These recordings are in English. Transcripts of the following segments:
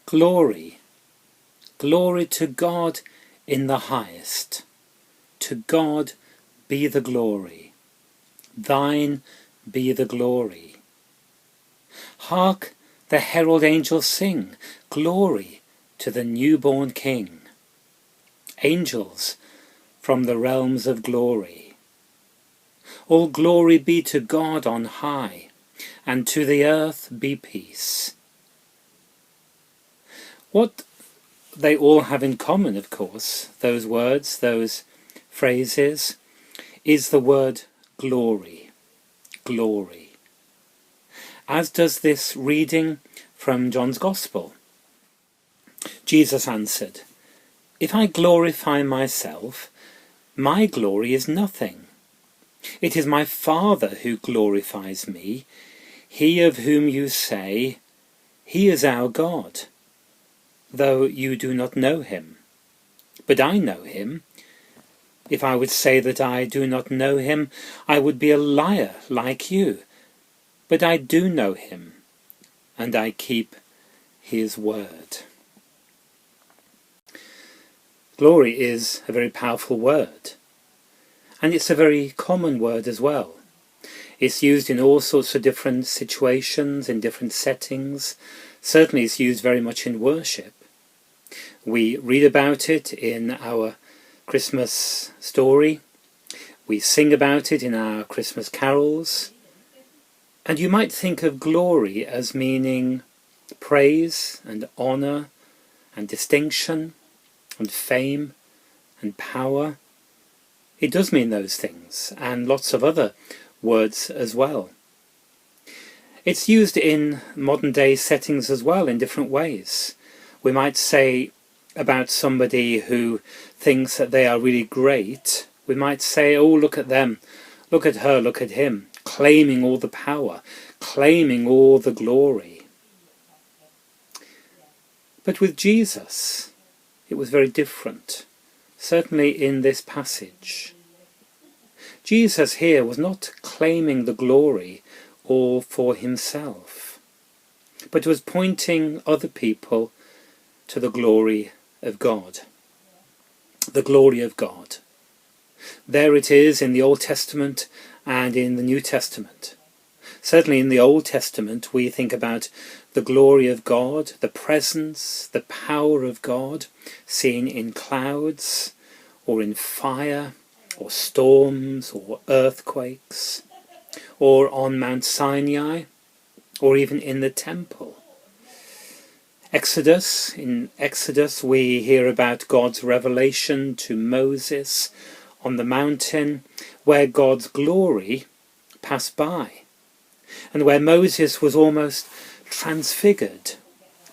Glory, glory to God in the highest. To God be the glory. Thine be the glory. Hark, the herald angels sing, glory to the newborn King. Angels from the realms of glory. All glory be to God on high, and to the earth be peace. What they all have in common, of course, those words, those phrases, is the word glory, glory. As does this reading from John's Gospel. Jesus answered, "If I glorify myself, my glory is nothing. It is my Father who glorifies me, he of whom you say, 'He is our God,' though you do not know him. But I know him. If I would say that I do not know him, I would be a liar like you. But I do know him, and I keep his word." Glory is a very powerful word, and it's a very common word as well. It's used in all sorts of different situations, in different settings. Certainly it's used very much in worship. We read about it in our Christmas story. We sing about it in our Christmas carols. And you might think of glory as meaning praise and honour and distinction and fame and power. It does mean those things, and lots of other words as well. It's used in modern day settings as well in different ways. We might say about somebody who thinks that they are really great, we might say, "Oh, look at them, look at her, look at him," claiming all the power, claiming all the glory. But with Jesus, it was very different, certainly in this passage. Jesus here was not claiming the glory all for himself, but was pointing other people to the glory of God. The glory of God. There it is in the Old Testament and in the New Testament. Certainly in the Old Testament we think about the glory of God, the presence, the power of God, seen in clouds or in fire or storms or earthquakes, or on Mount Sinai, or even in the temple. In Exodus we hear about God's revelation to Moses on the mountain, where God's glory passed by, and where Moses was almost transfigured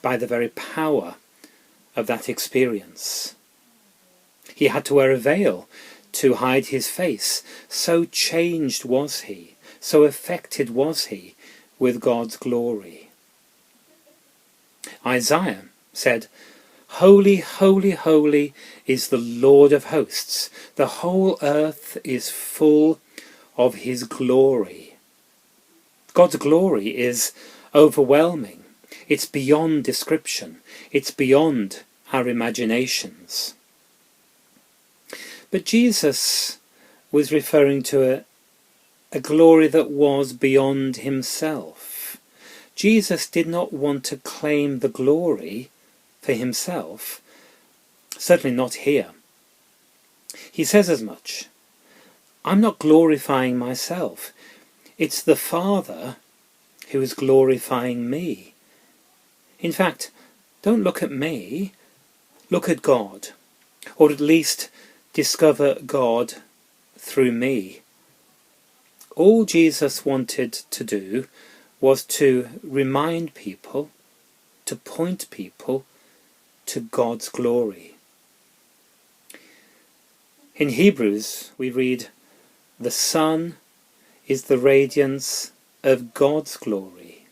by the very power of that experience. He had to wear a veil to hide his face, so changed was he, so affected was he with God's glory. Isaiah said, "Holy, holy, holy is the Lord of hosts. The whole earth is full of his glory." God's glory is overwhelming. It's beyond description. It's beyond our imaginations. But Jesus was referring to a glory that was beyond himself. Jesus did not want to claim the glory for himself, certainly not here. He says as much. "I'm not glorifying myself. It's the Father who is glorifying me. In fact, don't look at me, look at God, or at least discover God through me." All Jesus wanted to do was to remind people, to point people to God's glory. In Hebrews we read, "The Son is the radiance of God's glory."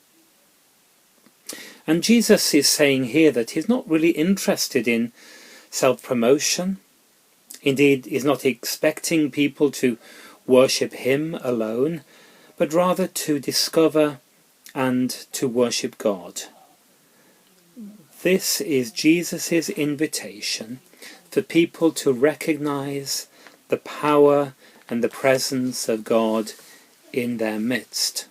And Jesus is saying here that he's not really interested in self-promotion. Indeed, he's not expecting people to worship him alone, but rather to discover and to worship God. This is Jesus' invitation for people to recognize the power and the presence of God in their midst.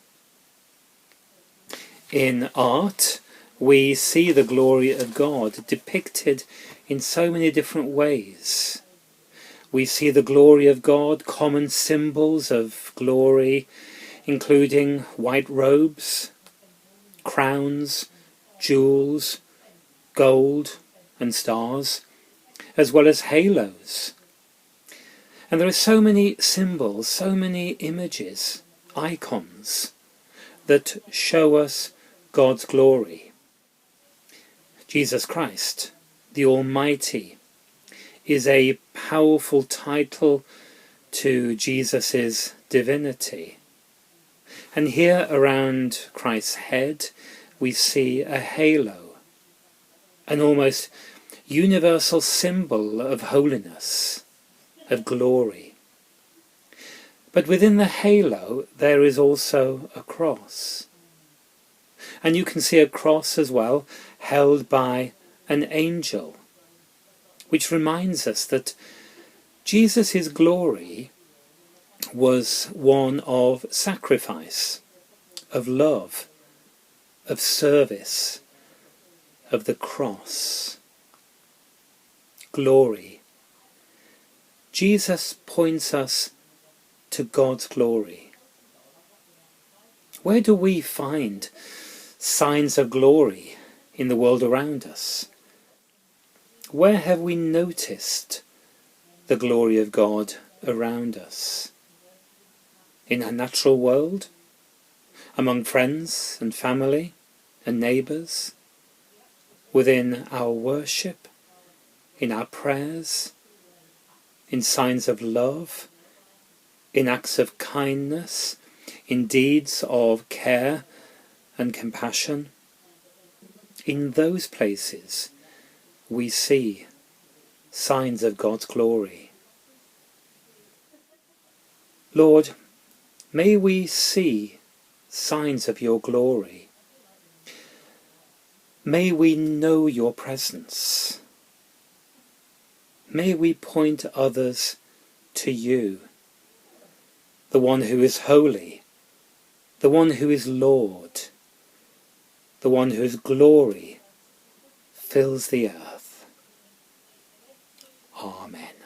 In art, we see the glory of God depicted in so many different ways. We see the glory of God, common symbols of glory, including white robes, crowns, jewels, gold and stars, as well as halos. And there are so many symbols, so many images, icons, that show us God's glory. Jesus Christ, the Almighty, is a powerful title to Jesus' divinity. And here around Christ's head we see a halo, an almost universal symbol of holiness, of glory. But within the halo there is also a cross. And you can see a cross as well, held by an angel, which reminds us that Jesus' glory was one of sacrifice, of love, of service, of the cross. Glory. Jesus points us to God's glory. Where do we find signs of glory in the world around us? Where have we noticed the glory of God around us? In our natural world? Among friends and family and neighbours? Within our worship? In our prayers? In signs of love? In acts of kindness? In deeds of care and compassion? In those places we see signs of God's glory. Lord, may we see signs of your glory. May we know your presence. May we point others to you, the one who is holy, the one who is Lord, the one whose glory fills the earth. Amen.